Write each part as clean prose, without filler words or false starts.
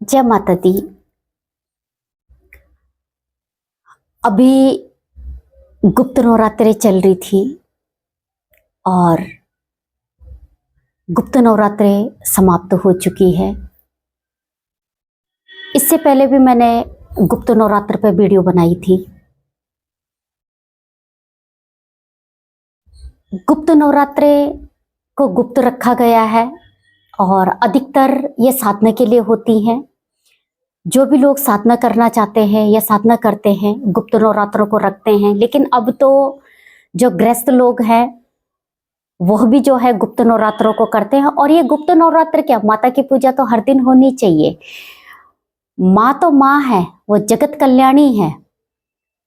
जय माता दी। अभी गुप्त नवरात्रि चल रही थी और गुप्त नवरात्रि समाप्त हो चुकी है। इससे पहले भी मैंने गुप्त नवरात्र पे वीडियो बनाई थी। गुप्त नवरात्रि को गुप्त रखा गया है और अधिकतर ये साधना के लिए होती हैं। जो भी लोग साधना करना चाहते हैं या साधना करते हैं गुप्त नवरात्रों को रखते हैं। लेकिन अब तो जो गृहस्थ लोग हैं वह भी जो है गुप्त नवरात्रों को करते हैं। और ये गुप्त नवरात्र क्या, माता की पूजा तो हर दिन होनी चाहिए। माँ तो माँ है, वो जगत कल्याणी है।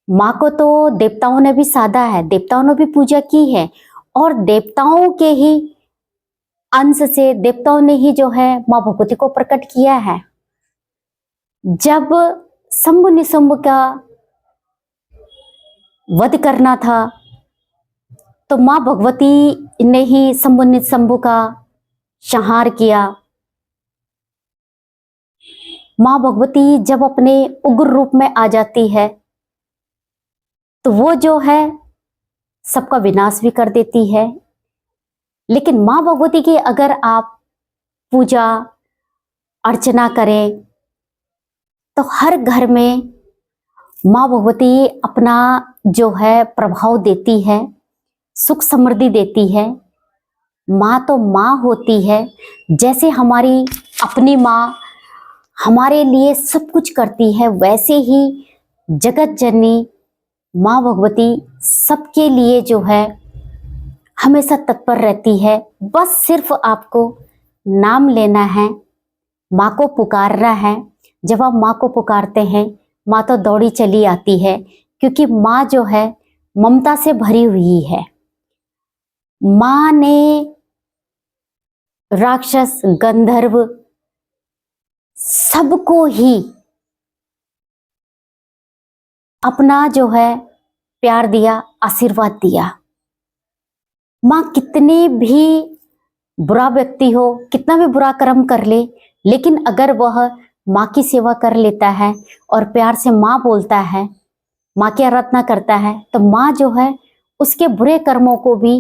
माँ को तो देवताओं ने भी साधा है, देवताओं ने भी पूजा की है और देवताओं के ही अंश से देवताओं ने ही जो है माँ भगवती को प्रकट किया है। जब शंभु निशंभु का वध करना था तो माँ भगवती ने ही शंभु निशंभु का संहार किया। माँ भगवती जब अपने उग्र रूप में आ जाती है तो वो जो है सबका विनाश भी कर देती है। लेकिन माँ भगवती की अगर आप पूजा अर्चना करें तो हर घर में माँ भगवती अपना जो है प्रभाव देती है, सुख समृद्धि देती है। माँ तो माँ होती है, जैसे हमारी अपनी माँ हमारे लिए सब कुछ करती है वैसे ही जगत जननी माँ भगवती सबके लिए जो है हमेशा तत्पर रहती है। बस सिर्फ आपको नाम लेना है, माँ को पुकारना है। जब आप माँ को पुकारते हैं माँ तो दौड़ी चली आती है, क्योंकि माँ जो है ममता से भरी हुई है। माँ ने राक्षस गंधर्व सबको ही अपना जो है प्यार दिया, आशीर्वाद दिया। माँ कितने भी बुरा व्यक्ति हो, कितना भी बुरा कर्म कर ले, लेकिन अगर वह माँ की सेवा कर लेता है और प्यार से माँ बोलता है, माँ की आराधना करता है, तो माँ जो है उसके बुरे कर्मों को भी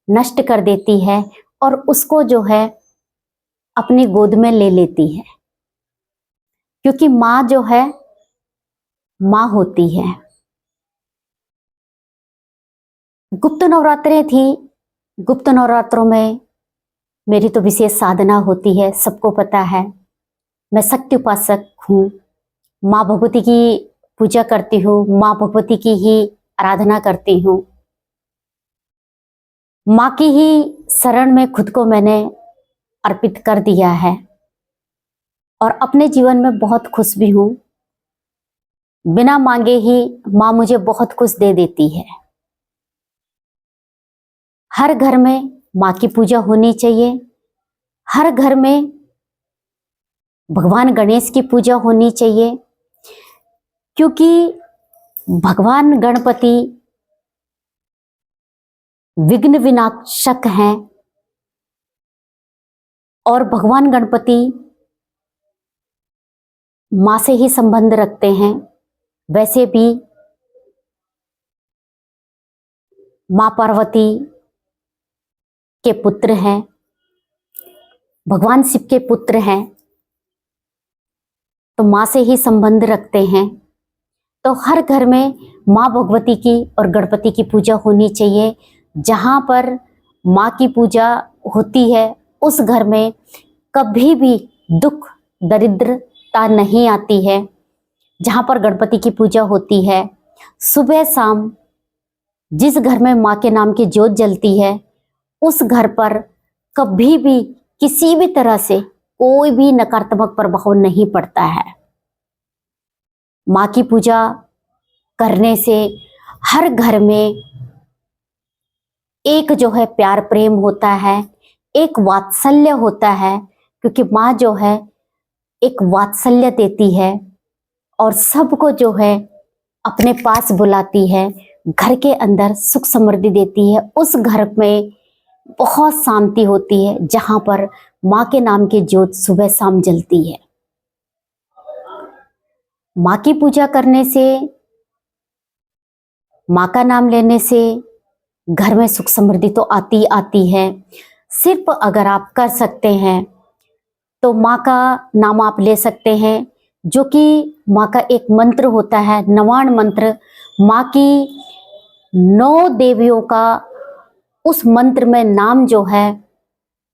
नष्ट कर देती है और उसको जो है अपनी गोद में ले लेती है। क्योंकि माँ जो है माँ होती है। गुप्त नवरात्रि थी, गुप्त नवरात्रों में मेरी तो विशेष साधना होती है, सबको पता है। मैं शक्ति उपासक हूँ, माँ भगवती की पूजा करती हूँ, माँ भगवती की ही आराधना करती हूँ। माँ की ही शरण में खुद को मैंने अर्पित कर दिया है और अपने जीवन में बहुत खुश भी हूँ। बिना मांगे ही माँ मुझे बहुत कुछ दे देती है। हर घर में माँ की पूजा होनी चाहिए। हर घर में भगवान गणेश की पूजा होनी चाहिए, क्योंकि भगवान गणपति विघ्न विनाशक हैं और भगवान गणपति माँ से ही संबंध रखते हैं। वैसे भी माँ पार्वती के पुत्र हैं, भगवान शिव के पुत्र हैं, तो माँ से ही संबंध रखते हैं। तो हर घर में माँ भगवती की और गणपति की पूजा होनी चाहिए। जहाँ पर माँ की पूजा होती है उस घर में कभी भी दुख दरिद्रता नहीं आती है। जहाँ पर गणपति की पूजा होती है, सुबह शाम जिस घर में माँ के नाम की ज्योत जलती है उस घर पर कभी भी किसी भी तरह से कोई भी नकारात्मक प्रभाव नहीं पड़ता है। माँ की पूजा करने से हर घर में एक जो है प्यार प्रेम होता है, एक वात्सल्य होता है, क्योंकि माँ जो है एक वात्सल्य देती है और सबको जो है अपने पास बुलाती है, घर के अंदर सुख समृद्धि देती है। उस घर में बहुत शांति होती है जहां पर माँ के नाम की ज्योत सुबह शाम जलती है। माँ की पूजा करने से, माँ का नाम लेने से घर में सुख समृद्धि तो आती आती है। सिर्फ अगर आप कर सकते हैं तो माँ का नाम आप ले सकते हैं, जो कि माँ का एक मंत्र होता है, नवाण मंत्र। माँ की 9 देवियों का उस मंत्र में नाम जो है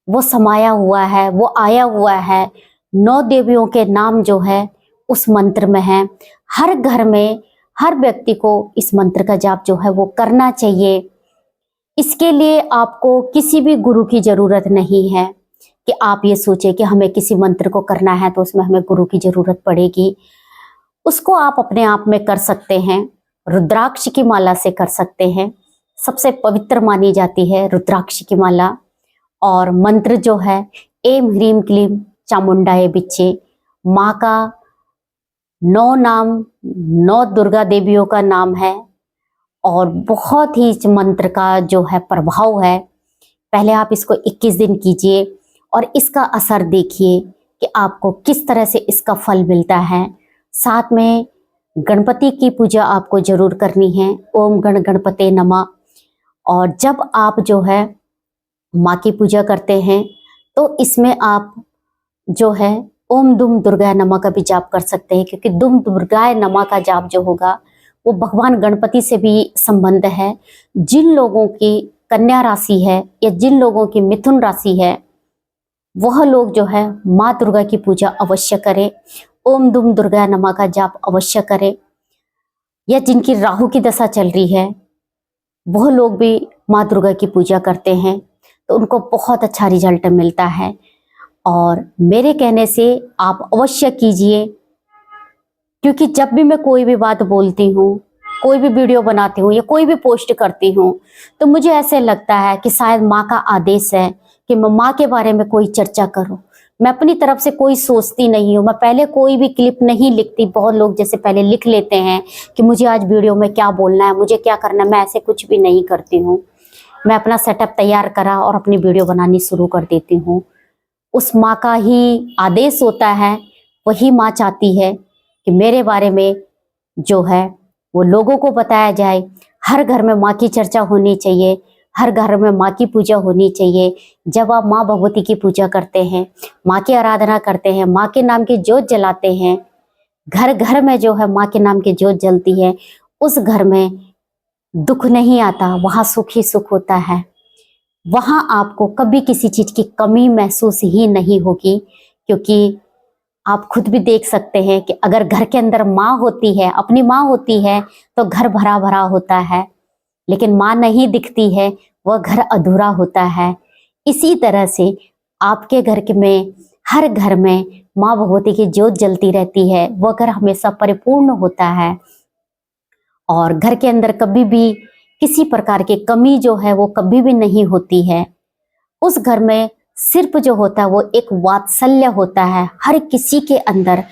वो समाया हुआ है, वो आया हुआ है। 9 देवियों के नाम जो है उस मंत्र में है। हर घर में हर व्यक्ति को इस मंत्र का जाप जो है वो करना चाहिए। इसके लिए आपको किसी भी गुरु की जरूरत नहीं है कि आप ये सोचें कि हमें किसी मंत्र को करना है तो उसमें हमें गुरु की जरूरत पड़ेगी। उसको आप अपने आप में कर सकते हैं। रुद्राक्ष की माला से कर सकते हैं। सबसे पवित्र मानी जाती है रुद्राक्ष की माला। और मंत्र जो है एम ह्रीम क्लीम चामुंडाए बिच्चे, माँ का 9 नाम, 9 दुर्गा देवियों का नाम है। और बहुत ही इस मंत्र का जो है प्रभाव है। पहले आप इसको 21 दिन कीजिए और इसका असर देखिए कि आपको किस तरह से इसका फल मिलता है। साथ में गणपति की पूजा आपको जरूर करनी है, ओम गण गणपते नमः। और जब आप जो है माँ की पूजा करते हैं तो इसमें आप जो है ओम दुम दुर्गाय नमः का भी जाप कर सकते हैं, क्योंकि दुम दुर्गाय नमः का जाप जो होगा वो भगवान गणपति से भी संबंध है। जिन लोगों की कन्या राशि है या जिन लोगों की मिथुन राशि है वह लोग जो है माँ दुर्गा की पूजा अवश्य करें, ओम दुम दुर्गाय नमः का जाप अवश्य करें। या जिनकी राहु की दशा चल रही है वह लोग भी माँ दुर्गा की पूजा करते हैं तो उनको बहुत अच्छा रिजल्ट मिलता है। और मेरे कहने से आप अवश्य कीजिए, क्योंकि जब भी मैं कोई भी बात बोलती हूँ, कोई भी वीडियो बनाती हूँ या कोई भी पोस्ट करती हूँ तो मुझे ऐसे लगता है कि शायद माँ का आदेश है कि मैं माँ के बारे में कोई चर्चा करूँ। मैं अपनी तरफ से कोई सोचती नहीं हूँ। मैं पहले कोई भी क्लिप नहीं लिखती। बहुत लोग जैसे पहले लिख लेते हैं कि मुझे आज वीडियो में क्या बोलना है, मुझे क्या करना है। मैं ऐसे कुछ भी नहीं करती हूँ। मैं अपना सेटअप तैयार करा और अपनी वीडियो बनानी शुरू कर देती हूँ। उस माँ का ही आदेश होता है, वही माँ चाहती है कि मेरे बारे में जो है वो लोगों को बताया जाए। हर घर में माँ की चर्चा होनी चाहिए, हर घर में माँ की पूजा होनी चाहिए। जब आप माँ भगवती की पूजा करते हैं, माँ की आराधना करते हैं, माँ के नाम की ज्योत जलाते हैं, घर घर में जो है माँ के नाम की ज्योत जलती है, उस घर में दुख नहीं आता, वहाँ सुख ही सुख होता है। वहाँ आपको कभी किसी चीज की कमी महसूस ही नहीं होगी, क्योंकि आप खुद भी देख सकते हैं कि अगर घर के अंदर माँ होती है, अपनी माँ होती है तो घर भरा भरा होता है, लेकिन माँ नहीं दिखती है, वह घर अधूरा होता है। इसी तरह से आपके घर के में, हर घर में माँ भगवती की ज्योत जलती रहती है, वह घर हमेशा परिपूर्ण होता है। और घर के अंदर कभी भी किसी प्रकार की कमी जो है वो कभी भी नहीं होती है। उस घर में सिर्फ जो होता है वो एक वात्सल्य होता है। हर किसी के अंदर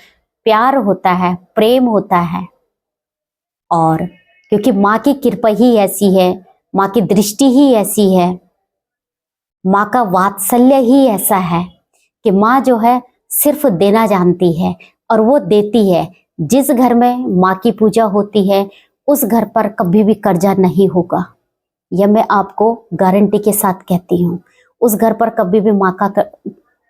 प्यार होता है, प्रेम होता है। और क्योंकि माँ की कृपा ही ऐसी है, माँ की दृष्टि ही ऐसी है, माँ का वात्सल्य ही ऐसा है कि माँ जो है सिर्फ देना जानती है और वो देती है। जिस घर में माँ की पूजा होती है उस घर पर कभी भी कर्जा नहीं होगा, यह मैं आपको गारंटी के साथ कहती हूँ। उस घर पर कभी भी माँ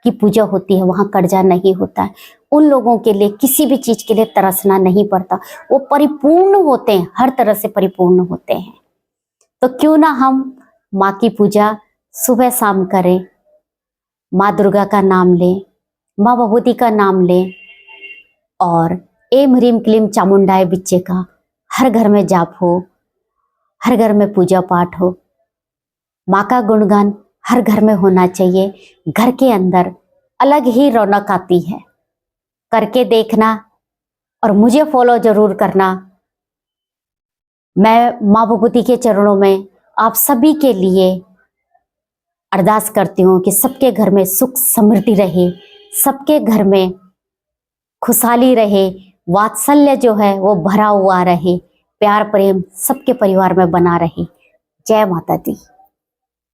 की पूजा होती है, वहाँ कर्जा नहीं होता है। उन लोगों के लिए किसी भी चीज के लिए तरसना नहीं पड़ता, वो परिपूर्ण होते हैं, हर तरह से परिपूर्ण होते हैं। तो क्यों ना हम माँ की पूजा सुबह शाम करें, माँ दुर्गा का नाम लें, माँ भगवती का नाम लें और एम ह्रीम क्लीम चामुंडाए बिच्चे का हर घर में जाप हो, हर घर में पूजा पाठ हो। माँ का गुणगान हर घर में होना चाहिए। घर के अंदर अलग ही रौनक आती है। करके देखना और मुझे फॉलो जरूर करना। मैं माँ भगवती के चरणों में आप सभी के लिए अरदास करती हूँ कि सबके घर में सुख समृद्धि रहे, सबके घर में खुशहाली रहे, वात्सल्य जो है वो भरा हुआ रहे, प्यार प्रेम सबके परिवार में बना रहे। जय माता दी।